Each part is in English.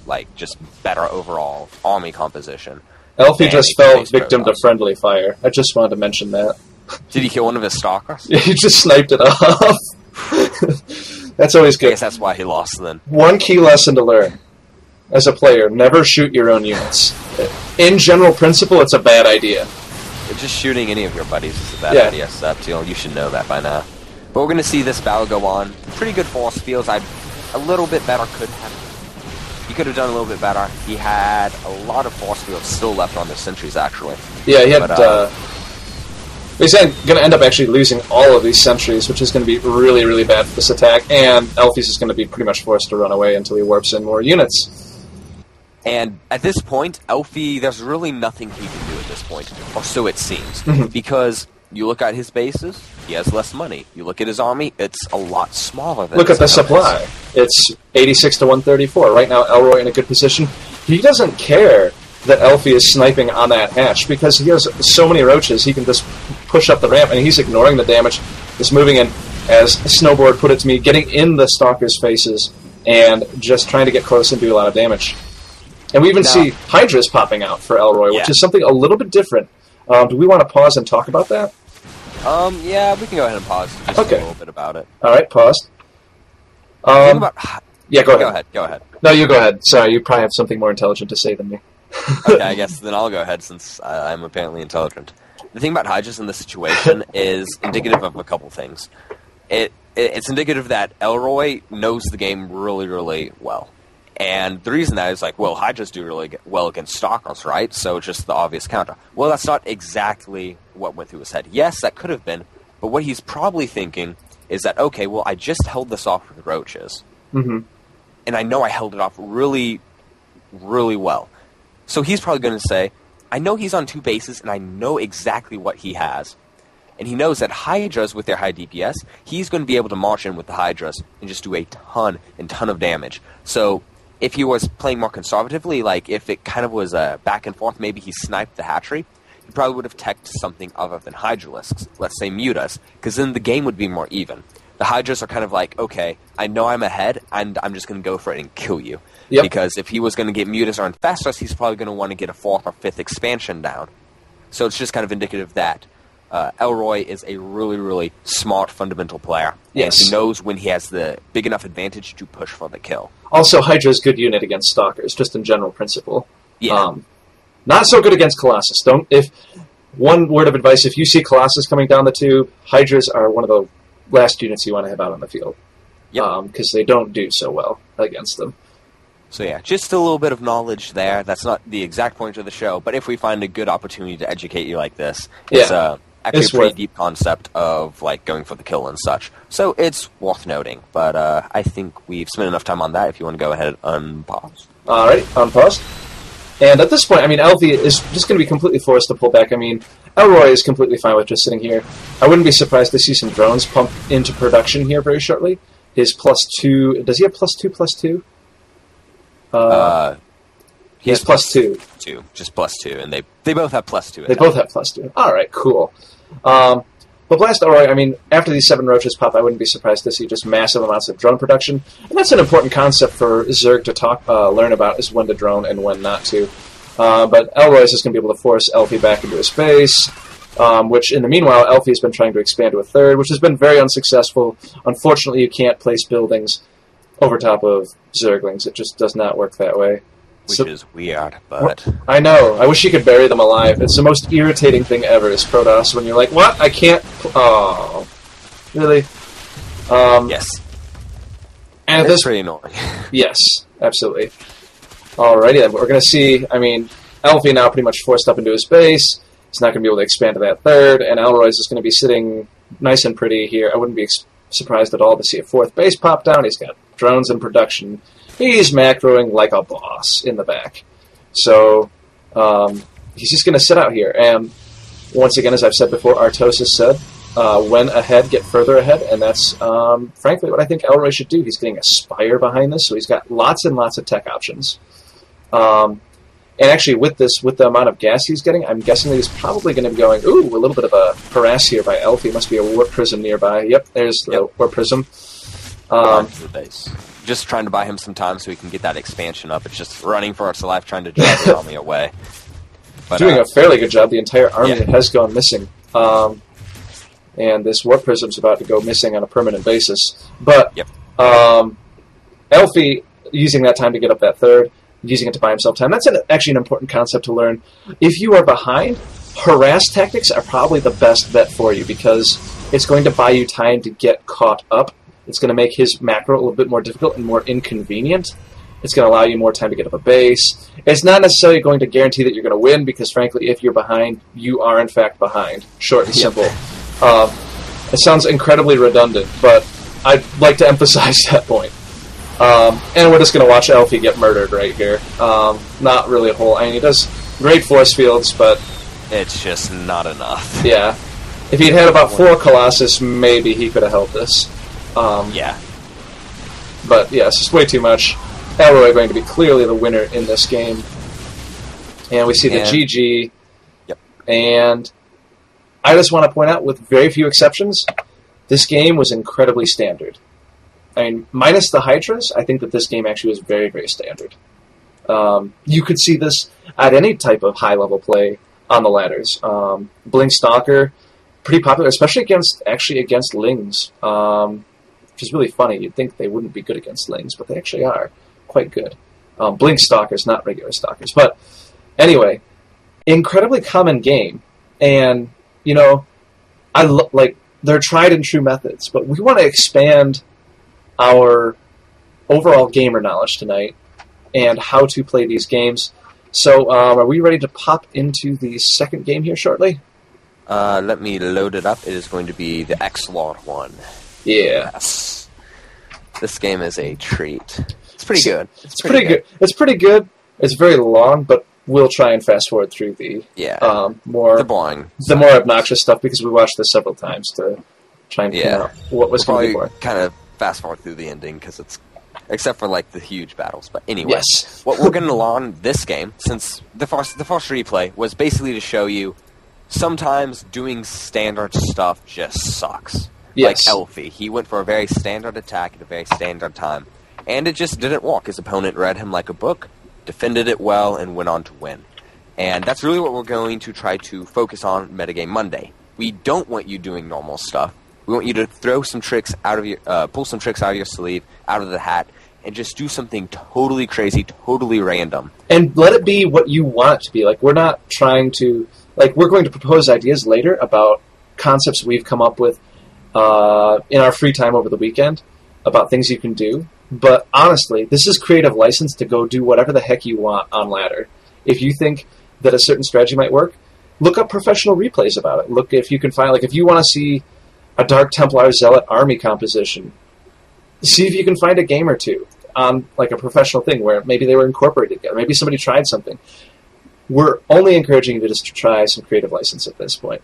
like, just better overall army composition. Elfie just fell victim to friendly fire. I just wanted to mention that. Did he kill one of his stalkers? Yeah, he just sniped it off. That's always good. I guess that's why he lost then. One key lesson to learn as a player, never shoot your own units. In general principle, it's a bad idea. Just shooting any of your buddies is a bad idea, Septiel. You should know that by now. But we're going to see this battle go on. Pretty good force fields. A little bit better could have. He could have done a little bit better. He had a lot of force fields still left on the sentries, actually. Yeah, he had... he's going to end up actually losing all of these sentries, which is going to be really, really bad for this attack. And Elfie's is going to be pretty much forced to run away until he warps in more units. And at this point, Elfie, there's really nothing he can do at this point, or so it seems. Because you look at his bases, he has less money. You look at his army, it's a lot smaller than Look at the supply. It's 86 to 134. Right now, Elroy in a good position. He doesn't care that Elfie is sniping on that hatch, because he has so many roaches, he can just push up the ramp, and he's ignoring the damage, just moving in, as Snowboard put it to me, getting in the Stalkers' faces, and just trying to get close and do a lot of damage. And we even see Hydras popping out for Elroy, which is something a little bit different. Do we want to pause and talk about that? Yeah, we can go ahead and pause just a little bit about it. All right, paused. Yeah, go ahead. Go ahead. No, you go ahead. Sorry, you probably have something more intelligent to say than me. Okay, I guess then I'll go ahead since I'm apparently intelligent. The thing about Hydras in this situation is indicative of a couple things. It's indicative that Elroy knows the game really, really well. And the reason that is like, well, Hydras do really well against Stalkers, right? So it's just the obvious counter. Well, that's not exactly what went through his head. Yes, that could have been, but what he's probably thinking is that, okay, well, I just held this off with Roaches. Mm-hmm. And I know I held it off really, really well. So he's probably going to say, I know he's on two bases, and I know exactly what he has. And he knows that Hydras, with their high DPS, he's going to be able to march in with the Hydras and just do a ton of damage. So if he was playing more conservatively, like if it kind of was a back and forth, maybe he sniped the hatchery, he probably would have teched something other than Hydralisks, let's say Mutas, because then the game would be more even. The Hydras are kind of like, okay, I know I'm ahead, and I'm just going to go for it and kill you. Yep. Because if he was going to get Mutas or Infestors, he's probably going to want to get a 4th or 5th expansion down. So it's just kind of indicative that Elroy is a really, really smart fundamental player. Yes. And he knows when he has the big enough advantage to push for the kill. Also, Hydra's good unit against Stalkers, just in general principle. Yeah. Not so good against Colossus. One word of advice, if you see Colossus coming down the tube, Hydras are one of the last units you want to have out on the field. Yep. Because they don't do so well against them. So yeah, just a little bit of knowledge there. That's not the exact point of the show, but if we find a good opportunity to educate you like this, it's actually a pretty deep concept of like going for the kill and such. So it's worth noting. But I think we've spent enough time on that. If you want to go ahead and unpause. All right, unpause. And at this point, I mean, Elfie is just going to be completely forced to pull back. I mean, Elroy is completely fine with just sitting here. I wouldn't be surprised to see some drones pump into production here very shortly. His +2... Does he have +2/+2? He has +2. Just +2, and they both have +2. They both have +2. All right, cool. But Blast Elroy, I mean, after these 7 roaches pop, I wouldn't be surprised to see just massive amounts of drone production. And that's an important concept for Zerg to learn about, is when to drone and when not to. But Elroy is just going to be able to force Elfie back into his base, which, in the meanwhile, Elfie has been trying to expand to a 3rd, which has been very unsuccessful. Unfortunately, you can't place buildings over top of Zerglings. It just does not work that way. Which is weird, but... I know. I wish you could bury them alive. It's the most irritating thing ever, is Protoss, when you're like, what? I can't... Oh. Really? Yes. And it's pretty annoying. Yes, absolutely. Alrighty then, but we're going to see, I mean, Elfie now pretty much forced up into his base. He's not going to be able to expand to that 3rd, and Elroy's is going to be sitting nice and pretty here. I wouldn't be surprised at all to see a 4th base pop down. He's got drones in production. He's macroing like a boss in the back. So, he's just going to sit out here. And once again, as I've said before, Artosis said, when ahead, get further ahead. And that's, frankly, what I think Elroy should do. He's getting a Spire behind this, so he's got lots and lots of tech options. And actually, with the amount of gas he's getting, I'm guessing that he's probably going to be going, ooh, a little bit of a harass here by Elfie. Must be a warp prism nearby. Yep, there's the warp prism. To the base. just trying to buy him some time so he can get that expansion up. It's just running for its life, trying to drive the army away. But, doing a fairly good job. The entire army Yeah. has gone missing. And this Warp Prism's about to go missing on a permanent basis. But Yep. Elfie, using that time to get up that third, using it to buy himself time, that's actually an important concept to learn. If you are behind, harass tactics are probably the best bet for you because it's going to buy you time to get caught up. It's going to make his macro a little bit more difficult and more inconvenient. It's going to allow you more time to get up a base. It's not necessarily going to guarantee that you're going to win because, frankly, if you're behind, you are in fact behind. Short and simple. It sounds incredibly redundant, but I'd like to emphasize that point. And we're just going to watch Elfie get murdered right here. Not really a whole... I mean, he does great force fields, but... it's just not enough. Yeah. If he'd had about 4 Colossus, maybe he could have held this. Yeah. But, yeah, it's just way too much. Elroy going to be clearly the winner in this game. And we see the GG. Yep. And I just want to point out, with very few exceptions, this game was incredibly standard. I mean, minus the Hydras, I think that this game actually was very, very standard. You could see this at any type of high-level play on the ladders. Blink Stalker, pretty popular, especially against Lings, which is really funny. You'd think they wouldn't be good against Lings, but they actually are quite good. Blink Stalkers, not regular Stalkers. But anyway, incredibly common game. And, you know, they're tried and true methods, but we want to expand our overall gamer knowledge tonight and how to play these games. So, are we ready to pop into the second game here shortly? Let me load it up. It is going to be the X-Lord one. Yeah. Yes. This game is a treat. It's pretty good. It's pretty good. It's pretty good. It's very long, but we'll try and fast forward through the the boring, more obnoxious stuff because we watched this several times to try and figure out what was going to be more. Kind of fast forward through the ending because it's, except for like the huge battles. But anyway, yes. What we're going to learn this game, since the first replay was basically to show you sometimes doing standard stuff just sucks. Yes. Like Elfie, he went for a very standard attack at a very standard time, and it just didn't work. His opponent read him like a book, defended it well, and went on to win. And that's really what we're going to try to focus on Metagame Monday. We don't want you doing normal stuff. We want you to throw some tricks out of your, pull some tricks out of your sleeve, out of the hat, and just do something totally crazy, totally random. And let it be what you want it to be. Like, we're not trying to... Like, we're going to propose ideas later about concepts we've come up with in our free time over the weekend about things you can do. But honestly, this is creative license to go do whatever the heck you want on ladder. If you think that a certain strategy might work, look up professional replays about it. Look if you can find... Like, if you want to see a Dark Templar Zealot army composition, see if you can find a game or two on like a professional thing where maybe they were incorporated together. Maybe somebody tried something. We're only encouraging you to just try some creative license at this point.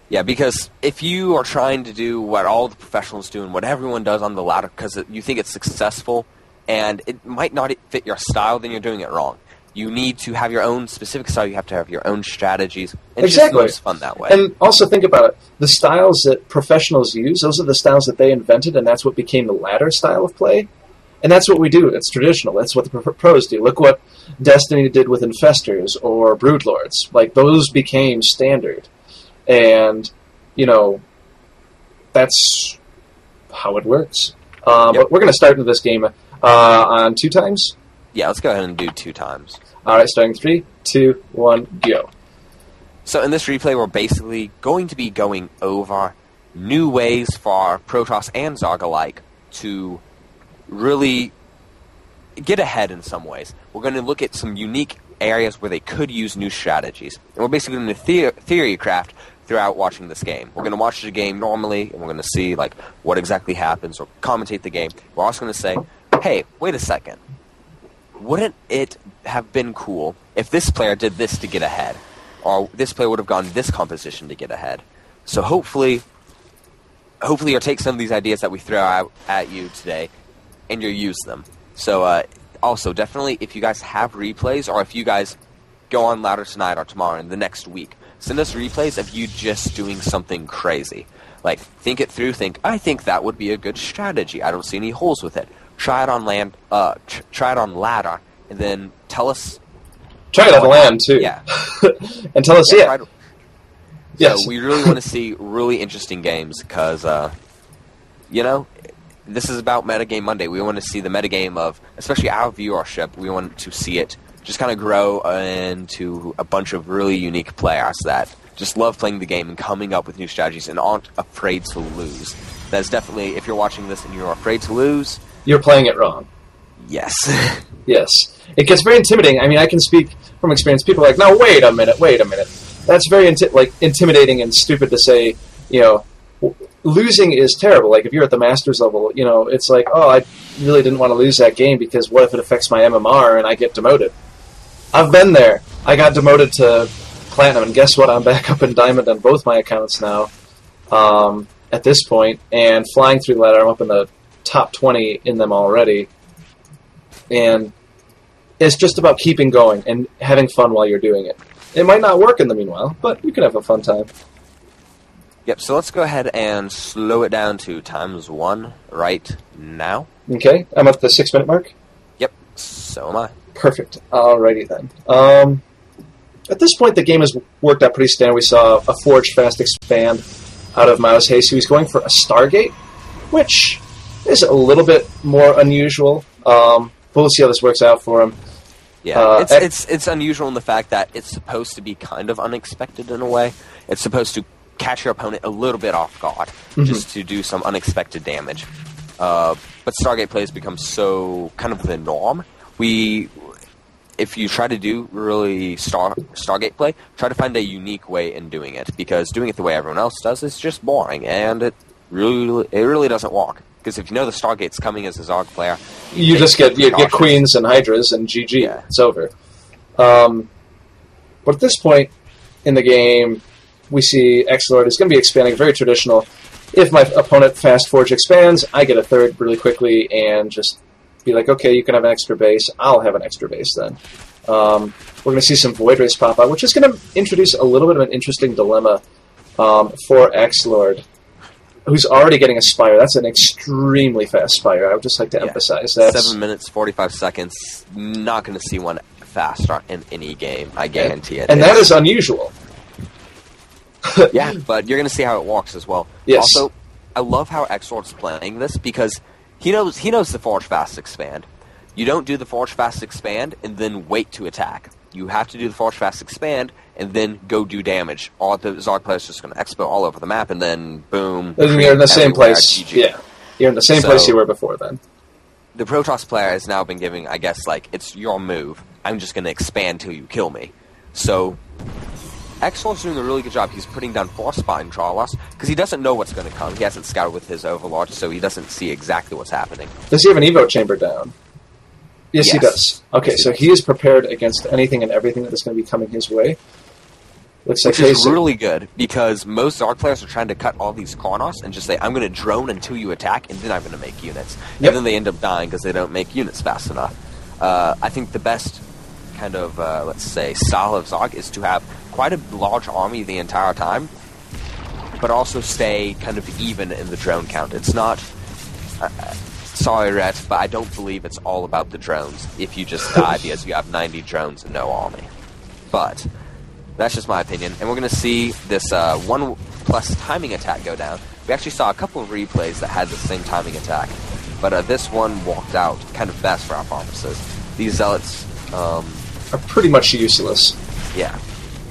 Yeah, because if you are trying to do what all the professionals do and what everyone does on the ladder because you think it's successful and it might not fit your style, then you're doing it wrong. You need to have your own specific style. You have to have your own strategies. And exactly. It's just fun that way. And also think about it. The styles that professionals use, those are the styles that they invented, and that's what became the ladder style of play. And that's what we do. It's traditional. That's what the pros do. Look what Destiny did with Infestors or Broodlords. Like, those became standard. And, you know, that's how it works. But we're going to start into this game on 2 times. Yeah, let's go ahead and do 2 times. All right, starting 3, 2, 1, go. So in this replay, we're basically going to be going over new ways for Protoss and Zerg alike to really get ahead in some ways. We're going to look at some unique areas where they could use new strategies. And we're basically going to theory craft throughout watching this game. We're going to watch the game normally, and we're going to see like what exactly happens or commentate the game. We're also going to say, hey, wait a second. Wouldn't it have been cool if this player did this to get ahead? Or this player would have gone this composition to get ahead? So hopefully you'll take some of these ideas that we throw out at you today and you'll use them. So also, definitely, if you guys have replays or if you guys go on louder tonight or tomorrow and the next week, send us replays of you just doing something crazy. Like, think it through, I think that would be a good strategy. I don't see any holes with it. try it on land, try it on ladder, and then tell us. Try it on land too. Yeah, and tell us. Yeah. Yes. So we really want to see really interesting games because, this is about Metagame Monday. We want to see the metagame of, especially our viewership. We want to see it just kind of grow into a bunch of really unique players that just love playing the game and coming up with new strategies and aren't afraid to lose. That's definitely, if you're watching this and you're afraid to lose, you're playing it wrong. Yes. Yes. It gets very intimidating. I mean, I can speak from experience. People are like, no, wait a minute. That's very intimidating and stupid to say, losing is terrible. Like, if you're at the Masters level, it's like, oh, I really didn't want to lose that game because what if it affects my MMR and I get demoted? I've been there. I got demoted to Platinum, and guess what? I'm back up in Diamond on both my accounts now at this point, and flying through the ladder. I'm up in the top 20 in them already. And it's just about keeping going and having fun while you're doing it. It might not work in the meanwhile, but you can have a fun time. Yep, so let's go ahead and slow it down to ×1 right now. Okay, I'm at the 6-minute mark? Yep, so am I. Perfect. Alrighty then. At this point, the game has worked out pretty standard. We saw a Forge fast expand out of Mouse Haste, who's going for a Stargate, which is a little bit more unusual. We'll see how this works out for him. Yeah, it's unusual in the fact that it's supposed to be kind of unexpected in a way. It's supposed to catch your opponent a little bit off guard, just to do some unexpected damage. But Stargate plays become so kind of the norm. If you try to do really Stargate play, try to find a unique way in doing it, because doing it the way everyone else does is just boring, and it really doesn't work. Because if you know the Stargate's coming as a Zerg player, you just get Queens and Hydras and GG. Yeah. It's over. But at this point in the game, we see X-Lord is going to be expanding, very traditional. If my opponent Fast Forge expands, I get a third really quickly and just be like, okay, you can have an extra base. I'll have an extra base then. We're going to see some Void Rays pop out, which is going to introduce a little bit of an interesting dilemma for X-Lord, who's already getting a Spire. That's an extremely fast Spire. I would just like to emphasize that. 7 minutes, 45 seconds. Not going to see one faster in any game. I guarantee it. And that is unusual. Yeah, but you're going to see how it walks as well. Yes. Also, I love how X-Lord's playing this because he knows the Forge Fast Expand. You don't do the Forge Fast Expand and then wait to attack. You have to do the Forge Fast Expand and then go do damage. All the Zerg players just going to expo all over the map, and then boom. And you're in the same place. GG. Yeah, you're in the same place you were before then. The Protoss player has now been giving, I guess, it's your move. I'm just going to expand till you kill me. So X-Lord's doing a really good job. He's putting down 4 Spine Trawlers because he doesn't know what's going to come. He hasn't scouted with his Overlord, so he doesn't see exactly what's happening. Does he have an Evo chamber down? Yes, he does. Okay, so he is prepared against anything and everything that is going to be coming his way. Looks like Which is really good, because most Zerg players are trying to cut all these Karnos and just say, I'm going to drone until you attack, and then I'm going to make units. Yep. And then they end up dying because they don't make units fast enough. I think the best kind of, let's say, style of Zerg is to have quite a large army the entire time, but also stay kind of even in the drone count. It's not... sorry, Rhett, but I don't believe it's all about the drones if you just die because you have 90 drones and no army. But that's just my opinion. And we're going to see this 1+ timing attack go down. We actually saw a couple of replays that had the same timing attack, but this one walked out kind of best for our purposes. These Zealots are pretty much useless. Yeah.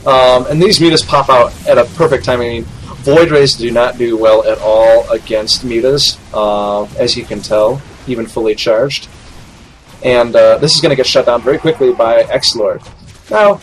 And these mutas pop out at a perfect time. I mean, Void Rays do not do well at all against mutas, as you can tell, even fully charged. And this is going to get shut down very quickly by X-Lord. Now,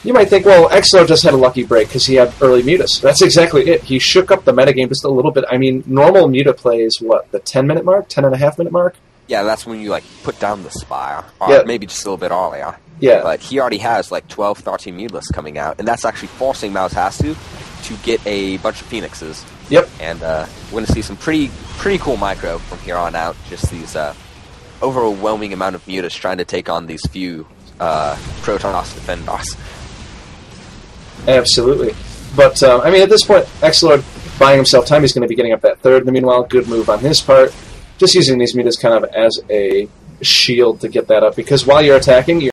you might think, well, X-Lord just had a lucky break because he had early mutas. That's exactly it. He shook up the metagame just a little bit. I mean, normal muta play is, what, the 10-minute mark? 10.5-minute mark? Yeah, that's when you, put down the Spire. Or maybe just a little bit earlier. Yeah. But he already has, 12, 13 mutas coming out, and that's actually forcing Mouse Hastu to get a bunch of Phoenixes. Yep. And we're going to see some pretty cool micro from here on out. Just these overwhelming amount of mutas trying to take on these few Protoss defenders. Absolutely. But, I mean, at this point, X-Lord buying himself time. He's going to be getting up that third. In the meanwhile, good move on his part. just using these mutas kind of as a shield to get that up, because while you're attacking,